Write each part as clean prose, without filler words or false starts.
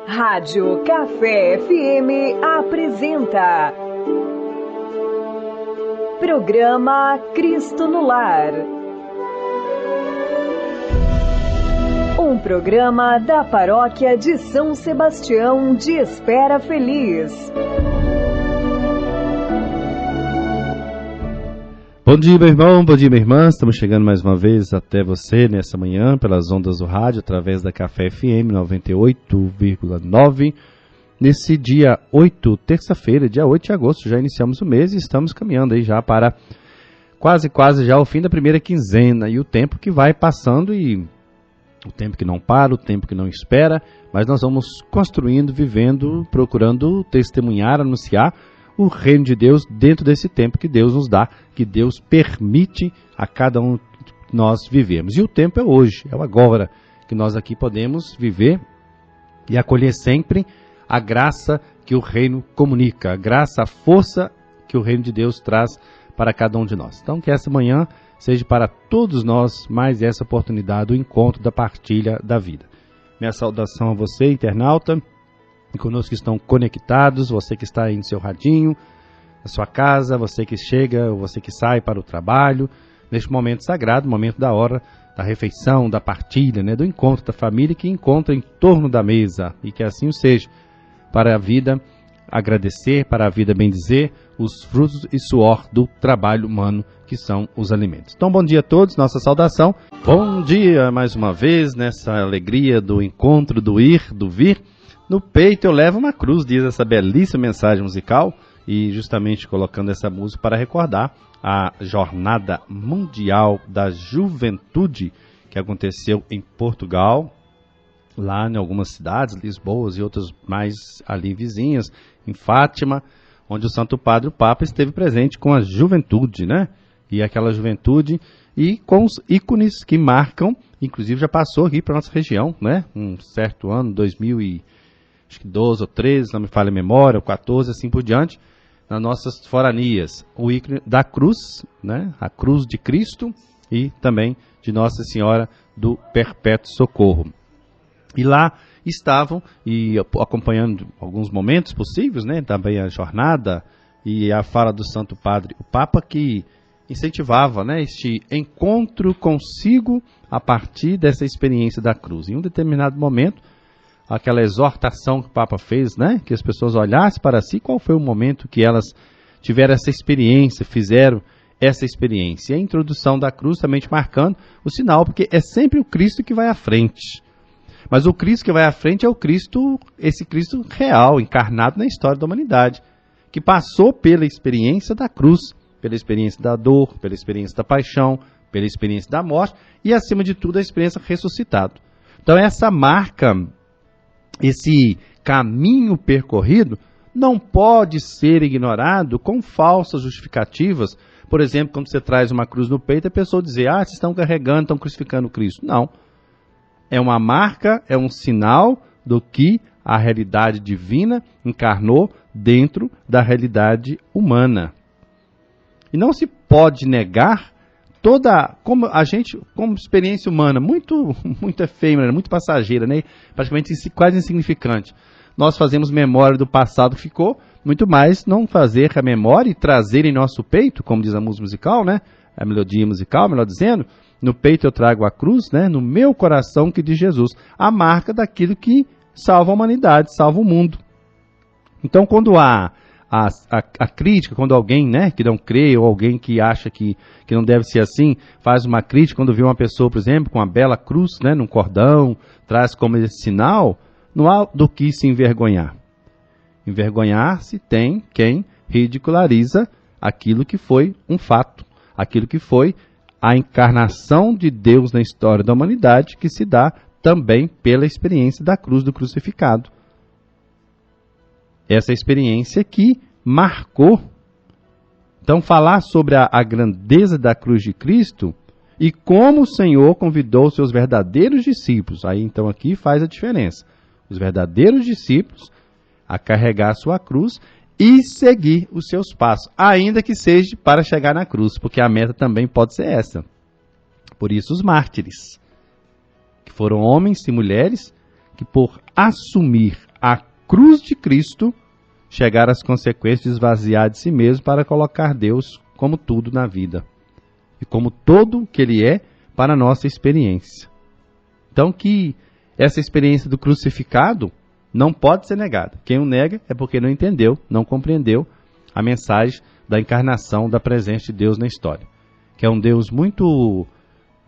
Rádio Café FM apresenta Programa Cristo no Lar. Um programa da Paróquia de São Sebastião de Espera Feliz. Bom dia, meu irmão, bom dia, minha irmã. Estamos chegando mais uma vez até você nessa manhã, pelas ondas do rádio, através da Café FM 98,9. Nesse dia 8, terça-feira, dia 8 de agosto, já iniciamos o mês e estamos caminhando aí já para quase já o fim da primeira quinzena. E o tempo que vai passando e o tempo que não para, o tempo que não espera, mas nós vamos construindo, vivendo, procurando testemunhar, anunciar o reino de Deus dentro desse tempo que Deus nos dá, que Deus permite a cada um de nós vivermos. E o tempo é hoje, é o agora, que nós aqui podemos viver e acolher sempre a graça que o reino comunica, a graça, a força que o reino de Deus traz para cada um de nós. Então que essa manhã seja para todos nós mais essa oportunidade, o encontro da partilha da vida. Minha saudação a você, internauta, e conosco que estão conectados, você que está aí no seu radinho, na sua casa, você que chega, você que sai para o trabalho, neste momento sagrado, momento da hora da refeição, da partilha, do encontro da família que encontra em torno da mesa, e que assim o seja, para a vida agradecer, para a vida bendizer os frutos e suor do trabalho humano que são os alimentos. Então, bom dia a todos, nossa saudação. Bom dia mais uma vez, nessa alegria do encontro, do ir, do vir. No peito eu levo uma cruz, diz essa belíssima mensagem musical, e justamente colocando essa música para recordar a Jornada Mundial da Juventude que aconteceu em Portugal, lá em algumas cidades, Lisboa e outras mais ali vizinhas, em Fátima, onde o Santo Padre, o Papa, esteve presente com a juventude, E aquela juventude e com os ícones que marcam, inclusive já passou aqui para a nossa região, Um certo ano, 2012 ou 13, não me falha a memória, ou 14, assim por diante, nas nossas foranias. O ícone da cruz, A cruz de Cristo e também de Nossa Senhora do Perpétuo Socorro. E lá estavam, e acompanhando alguns momentos possíveis, Também a jornada e a fala do Santo Padre, o Papa, que incentivava, este encontro consigo a partir dessa experiência da cruz. Em um determinado momento, aquela exortação que o Papa fez, que as pessoas olhassem para si, qual foi o momento que elas tiveram essa experiência, fizeram essa experiência. E a introdução da cruz também marcando o sinal, porque é sempre o Cristo que vai à frente. Mas o Cristo que vai à frente é o Cristo, esse Cristo real, encarnado na história da humanidade, que passou pela experiência da cruz, pela experiência da dor, pela experiência da paixão, pela experiência da morte e, acima de tudo, a experiência ressuscitado. Então, essa marca, esse caminho percorrido, não pode ser ignorado com falsas justificativas. Por exemplo, quando você traz uma cruz no peito, a pessoa dizer, vocês estão carregando, estão crucificando Cristo. Não. É uma marca, é um sinal do que a realidade divina encarnou dentro da realidade humana. E não se pode negar como a gente, como experiência humana, muito efêmera, muito passageira, praticamente quase insignificante. Nós fazemos memória do passado que ficou, muito mais não fazer a memória e trazer em nosso peito, como diz a música musical, a melodia musical, melhor dizendo, no peito eu trago a cruz, no meu coração que diz Jesus, a marca daquilo que salva a humanidade, salva o mundo. Então, quando há a crítica, quando alguém que não crê, ou alguém que acha que não deve ser assim, faz uma crítica, quando vê uma pessoa, por exemplo, com uma bela cruz, num cordão, traz como esse sinal, não há do que se envergonhar. Envergonhar-se tem quem ridiculariza aquilo que foi um fato, aquilo que foi a encarnação de Deus na história da humanidade, que se dá também pela experiência da cruz do crucificado. Essa experiência que marcou. Então, falar sobre a grandeza da cruz de Cristo e como o Senhor convidou seus verdadeiros discípulos, aí então aqui faz a diferença, os verdadeiros discípulos a carregar a sua cruz e seguir os seus passos, ainda que seja para chegar na cruz, porque a meta também pode ser essa. Por isso os mártires, que foram homens e mulheres que por assumir a cruz de Cristo chegar às consequências de esvaziar de si mesmo para colocar Deus como tudo na vida e como todo que Ele é para a nossa experiência. Então que essa experiência do crucificado não pode ser negada. Quem o nega é porque não entendeu, não compreendeu a mensagem da encarnação, da presença de Deus na história. Que é um Deus muito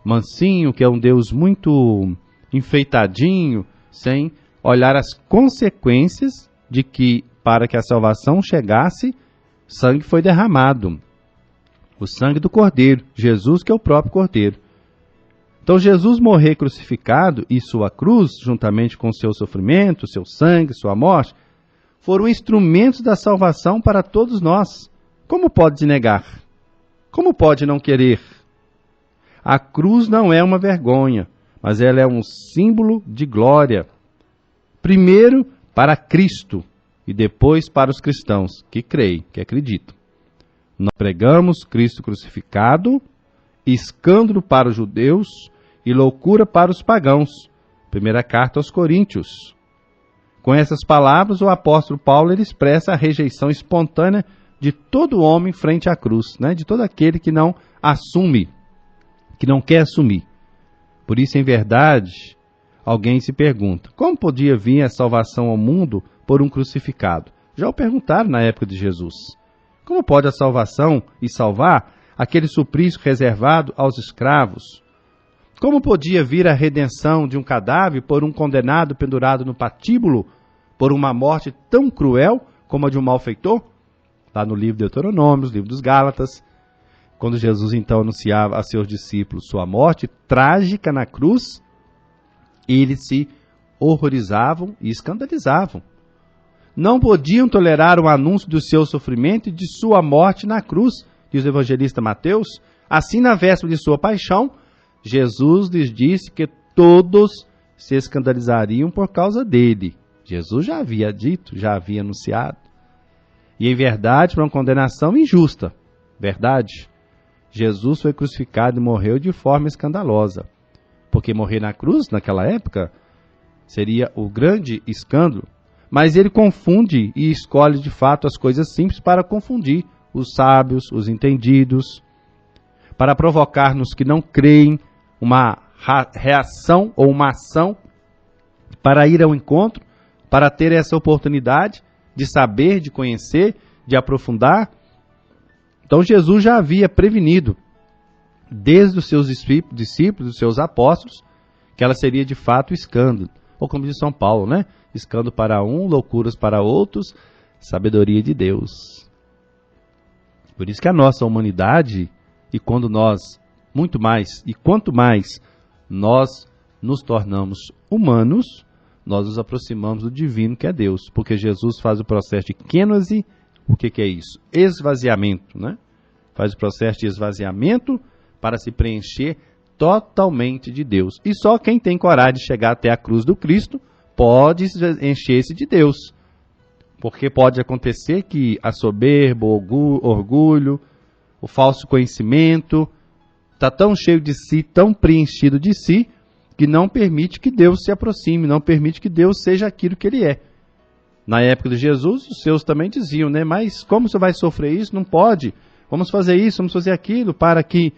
mansinho, que é um Deus muito enfeitadinho, sem olhar as consequências de que, para que a salvação chegasse, sangue foi derramado. O sangue do Cordeiro, Jesus que é o próprio Cordeiro. Então Jesus morrer crucificado e sua cruz, juntamente com seu sofrimento, seu sangue, sua morte, foram instrumentos da salvação para todos nós. Como pode negar? Como pode não querer? A cruz não é uma vergonha, mas ela é um símbolo de glória. Primeiro para Cristo e depois para os cristãos que creem, que acreditam. Nós pregamos Cristo crucificado, escândalo para os judeus e loucura para os pagãos. Primeira carta aos Coríntios. Com essas palavras, o apóstolo Paulo ele expressa a rejeição espontânea de todo homem frente à cruz, né? De todo aquele que não assume, que não quer assumir. Por isso, em verdade, alguém se pergunta, como podia vir a salvação ao mundo por um crucificado? Já o perguntaram na época de Jesus. Como pode a salvação e salvar aquele suplício reservado aos escravos? Como podia vir a redenção de um cadáver por um condenado pendurado no patíbulo por uma morte tão cruel como a de um malfeitor? Lá no livro de Deuteronômio, livro dos Gálatas, quando Jesus então anunciava a seus discípulos sua morte trágica na cruz, eles se horrorizavam e escandalizavam. Não podiam tolerar o anúncio do seu sofrimento e de sua morte na cruz, diz o evangelista Mateus. Assim, na véspera de sua paixão, Jesus lhes disse que todos se escandalizariam por causa dele. Jesus já havia dito, já havia anunciado. E em verdade, para uma condenação injusta. Verdade. Jesus foi crucificado e morreu de forma escandalosa. Porque morrer na cruz, naquela época, seria o grande escândalo. Mas ele confunde e escolhe de fato as coisas simples para confundir os sábios, os entendidos, para provocar nos que não creem uma reação ou uma ação para ir ao encontro, para ter essa oportunidade de saber, de conhecer, de aprofundar. Então Jesus já havia prevenido, desde os seus discípulos, os seus apóstolos, que ela seria de fato escândalo. Ou como diz São Paulo, né? Escândalo para um, loucuras para outros, sabedoria de Deus. Por isso que a nossa humanidade, e quando nós, muito mais, e quanto mais nós nos tornamos humanos, nós nos aproximamos do divino que é Deus. Porque Jesus faz o processo de kênose. O que é isso? Esvaziamento, né? Faz o processo de esvaziamento para se preencher totalmente de Deus. E só quem tem coragem de chegar até a cruz do Cristo pode encher-se de Deus. Porque pode acontecer que a soberba, o orgulho, o falso conhecimento, está tão cheio de si, tão preenchido de si, que não permite que Deus se aproxime, não permite que Deus seja aquilo que Ele é. Na época de Jesus, os seus também diziam, né? Mas como você vai sofrer isso? Não pode. Vamos fazer isso, vamos fazer aquilo, para que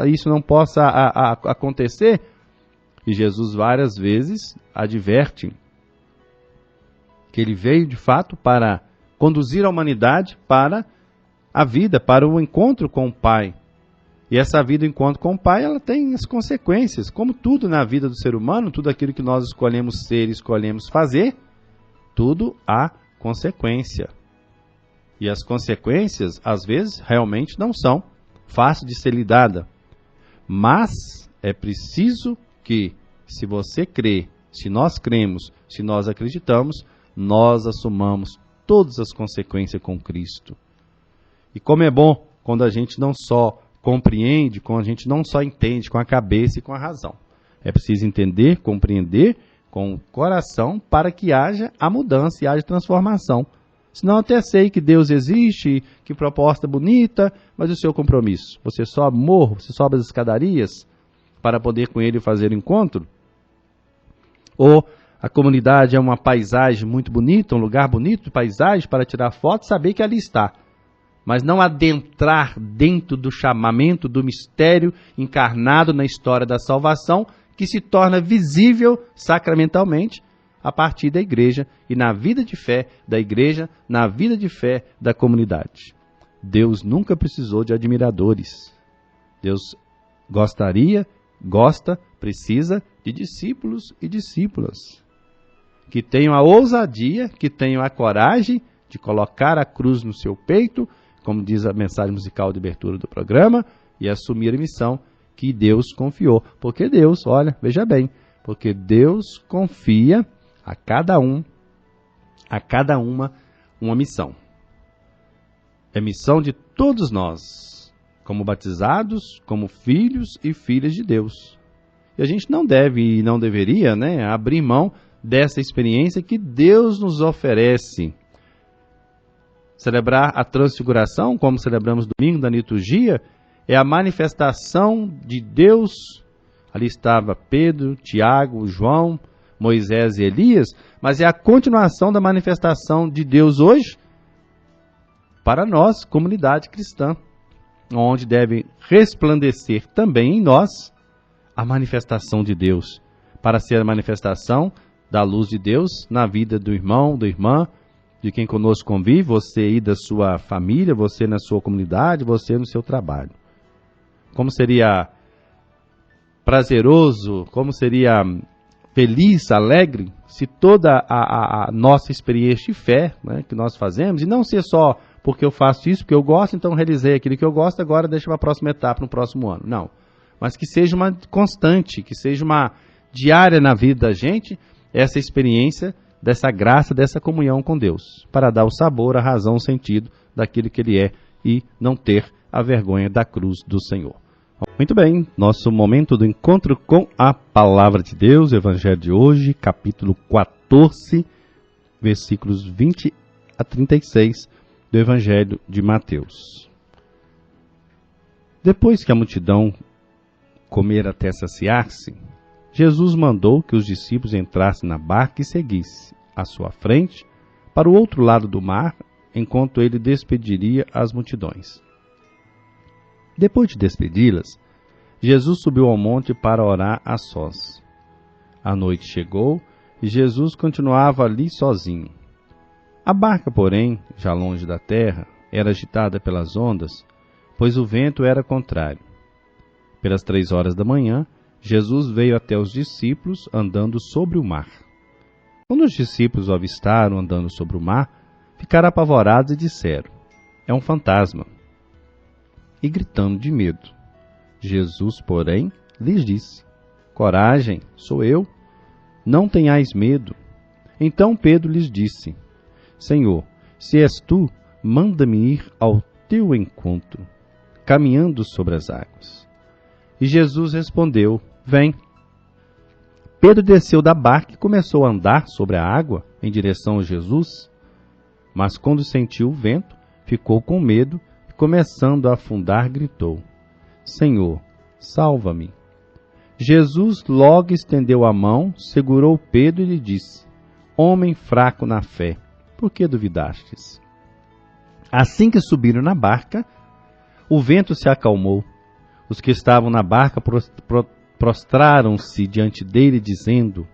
isso não possa acontecer. E Jesus várias vezes adverte que Ele veio de fato para conduzir a humanidade para a vida, para o encontro com o Pai. E essa vida, o encontro com o Pai, ela tem as consequências. Como tudo na vida do ser humano, tudo aquilo que nós escolhemos ser, escolhemos fazer, tudo há consequência. E as consequências, às vezes, realmente não são fáceis de ser lidada. Mas é preciso que, se você crê, se nós cremos, se nós acreditamos, nós assumamos todas as consequências com Cristo. E como é bom quando a gente não só compreende, quando a gente não só entende com a cabeça e com a razão. É preciso entender, compreender com o coração para que haja a mudança e haja transformação. Senão até sei que Deus existe, que proposta bonita, mas o seu compromisso? Você sobe morro, você sobe as escadarias para poder com Ele fazer o encontro? Ou a comunidade é uma paisagem muito bonita, um lugar bonito de paisagem para tirar foto, saber que ali está. Mas não adentrar dentro do chamamento, do mistério encarnado na história da salvação, que se torna visível sacramentalmente a partir da igreja e na vida de fé da igreja, na vida de fé da comunidade. Deus nunca precisou de admiradores. Deus precisa de discípulos e discípulas que tenham a ousadia, que tenham a coragem de colocar a cruz no seu peito, como diz a mensagem musical de abertura do programa, e assumir a missão que Deus confiou. Porque Deus, olha, veja bem, porque Deus confia a cada uma missão. É missão de todos nós, como batizados, como filhos e filhas de Deus. E a gente não deve e não deveria, abrir mão dessa experiência que Deus nos oferece. Celebrar a transfiguração, como celebramos domingo da liturgia, é a manifestação de Deus. Ali estava Pedro, Tiago, João, Moisés e Elias, mas é a continuação da manifestação de Deus hoje para nós, comunidade cristã, onde deve resplandecer também em nós a manifestação de Deus, para ser a manifestação da luz de Deus na vida do irmão, da irmã, de quem conosco convive, você aí da sua família, você na sua comunidade, você no seu trabalho. Como seria prazeroso, como seria feliz, alegre, se toda a nossa experiência de fé, que nós fazemos, e não ser só porque eu faço isso, porque eu gosto, então realizei aquilo que eu gosto, agora deixa para a próxima etapa, no próximo ano. Não. Mas que seja uma constante, que seja uma diária na vida da gente, essa experiência dessa graça, dessa comunhão com Deus, para dar o sabor, a razão, o sentido daquilo que Ele é e não ter a vergonha da cruz do Senhor. Muito bem, nosso momento do encontro com a Palavra de Deus, Evangelho de hoje, capítulo 14, versículos 20 a 36 do Evangelho de Mateus. Depois que a multidão comer até saciar-se, Jesus mandou que os discípulos entrassem na barca e seguissem à sua frente para o outro lado do mar, enquanto ele despediria as multidões. Depois de despedi-las, Jesus subiu ao monte para orar a sós. A noite chegou e Jesus continuava ali sozinho. A barca, porém, já longe da terra, era agitada pelas ondas, pois o vento era contrário. Pelas 3 horas da manhã, Jesus veio até os discípulos andando sobre o mar. Quando os discípulos o avistaram andando sobre o mar, ficaram apavorados e disseram: "É um fantasma!" E gritando de medo. Jesus, porém, lhes disse: "Coragem, sou eu, não tenhais medo." Então Pedro lhes disse: "Senhor, se és tu, manda-me ir ao teu encontro, caminhando sobre as águas." E Jesus respondeu: "Vem." Pedro desceu da barca e começou a andar sobre a água em direção a Jesus, mas quando sentiu o vento, ficou com medo e, começando a afundar, gritou: "Senhor, salva-me." Jesus logo estendeu a mão, segurou Pedro e lhe disse: "Homem fraco na fé, por que duvidastes?" Assim que subiram na barca, o vento se acalmou. Os que estavam na barca prostraram-se diante dele, dizendo: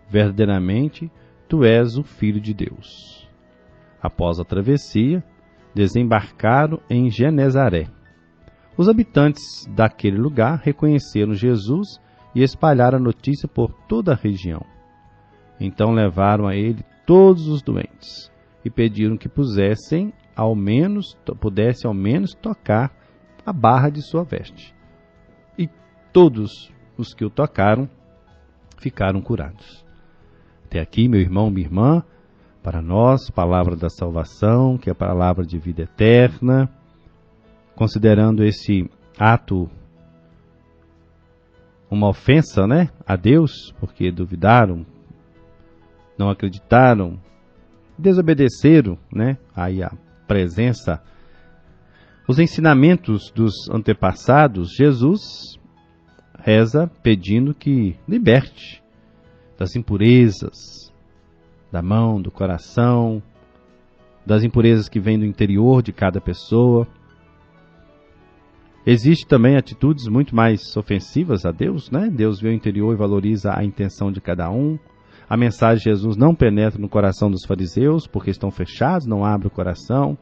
"Verdadeiramente, tu és o Filho de Deus." Após a travessia, desembarcaram em Genezaré. Os habitantes daquele lugar reconheceram Jesus e espalharam a notícia por toda a região. Então levaram a ele todos os doentes e pediram que pudessem ao menos tocar a barra de sua veste. E todos os que o tocaram ficaram curados. Até aqui, meu irmão, minha irmã, para nós, palavra da salvação, que é a palavra de vida eterna. Considerando esse ato uma ofensa, a Deus, porque duvidaram, não acreditaram, desobedeceram, aí a presença, os ensinamentos dos antepassados, Jesus reza pedindo que liberte das impurezas da mão, do coração, das impurezas que vêm do interior de cada pessoa. Existem também atitudes muito mais ofensivas a Deus, né? Deus vê o interior e valoriza a intenção de cada um. A mensagem de Jesus não penetra no coração dos fariseus, porque estão fechados, não abrem o coração,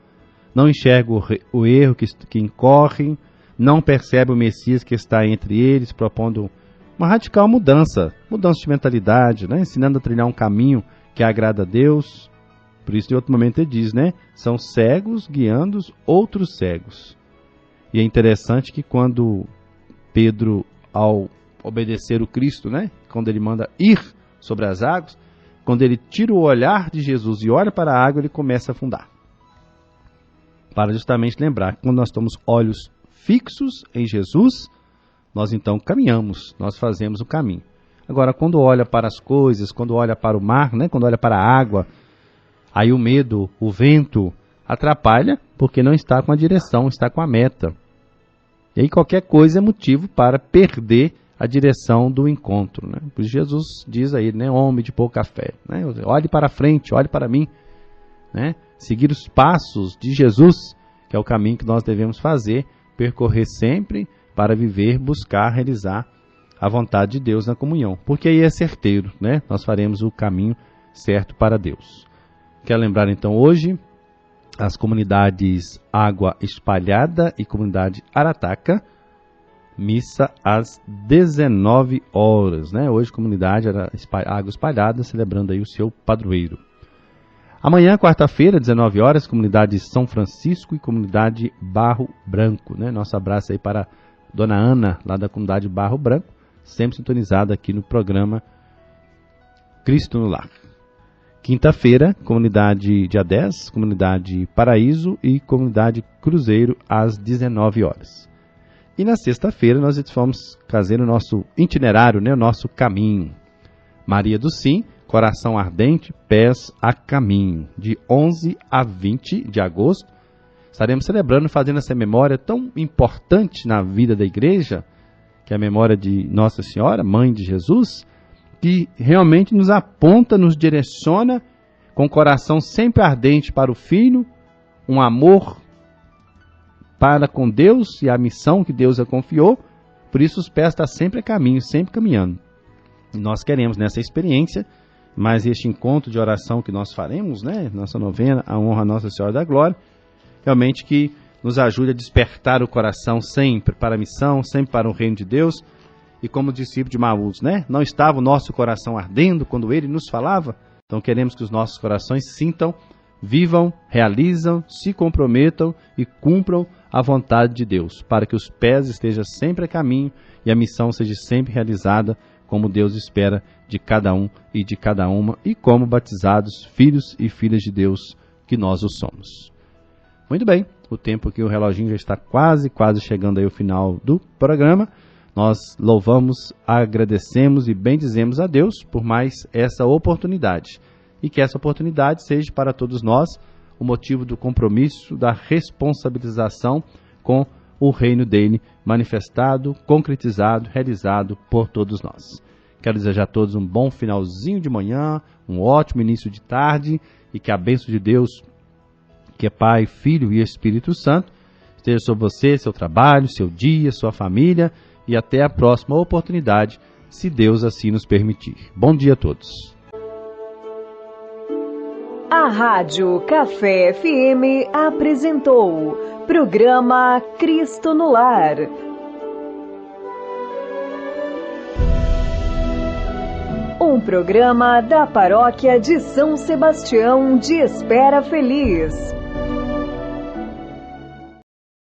não enxergam o erro que incorrem, não percebem o Messias que está entre eles, propondo uma radical mudança de mentalidade, né? Ensinando a trilhar um caminho que agrada a Deus. Por isso, em outro momento, ele diz, né? São cegos guiando outros cegos. E é interessante que quando Pedro, ao obedecer o Cristo, né? Quando ele manda ir sobre as águas, quando ele tira o olhar de Jesus e olha para a água, ele começa a afundar. Para justamente lembrar que quando nós estamos olhos fixos em Jesus, nós então caminhamos, nós fazemos o caminho. Agora, quando olha para as coisas, quando olha para o mar, né? Quando olha para a água, aí o medo, o vento atrapalha, porque não está com a direção, está com a meta. E aí qualquer coisa é motivo para perder a direção do encontro, né? Por isso Jesus diz a ele, né? Homem de pouca fé, né? Olhe para frente, olhe para mim, né? Seguir os passos de Jesus, que é o caminho que nós devemos fazer, percorrer sempre para viver, buscar, realizar a vontade de Deus na comunhão. Porque aí é certeiro, né? Nós faremos o caminho certo para Deus. Quero lembrar então hoje as comunidades Água Espalhada e comunidade Arataca, missa às 19 horas, né? Hoje comunidade Água Espalhada celebrando aí o seu padroeiro. Amanhã, quarta-feira, 19 horas, comunidade São Francisco e comunidade Barro Branco, né? Nosso abraço aí para Dona Ana, lá da comunidade Barro Branco, sempre sintonizada aqui no programa Cristo no Lar. Quinta-feira, comunidade Dia 10, comunidade Paraíso e comunidade Cruzeiro às 19 horas. E na sexta-feira nós vamos fazer o nosso itinerário, né? O nosso caminho. Maria do Sim, Coração Ardente, Pés a Caminho. De 11 a 20 de agosto, estaremos celebrando, fazendo essa memória tão importante na vida da igreja, que é a memória de Nossa Senhora, Mãe de Jesus, que realmente nos aponta, nos direciona, com o coração sempre ardente para o Filho, um amor para com Deus e a missão que Deus a confiou, por isso os pés estão sempre a caminho, sempre caminhando. E nós queremos nessa experiência, mas este encontro de oração que nós faremos, né, nossa novena, a honra a Nossa Senhora da Glória, realmente que nos ajude a despertar o coração sempre para a missão, sempre para o reino de Deus. E como discípulo de Maús, né? Não estava o nosso coração ardendo quando ele nos falava? Então queremos que os nossos corações sintam, vivam, realizam, se comprometam e cumpram a vontade de Deus, para que os pés estejam sempre a caminho e a missão seja sempre realizada como Deus espera de cada um e de cada uma, e como batizados, filhos e filhas de Deus que nós o somos. Muito bem, o tempo que o reloginho já está quase chegando aí ao final do programa. Nós louvamos, agradecemos e bendizemos a Deus por mais essa oportunidade. E que essa oportunidade seja para todos nós o motivo do compromisso, da responsabilização com o reino dele manifestado, concretizado, realizado por todos nós. Quero desejar a todos um bom finalzinho de manhã, um ótimo início de tarde e que a bênção de Deus, que é Pai, Filho e Espírito Santo, esteja sobre você, seu trabalho, seu dia, sua família, e até a próxima oportunidade, se Deus assim nos permitir. Bom dia a todos. A Rádio Café FM apresentou programa Cristo no Lar. Um programa da Paróquia de São Sebastião de Espera Feliz.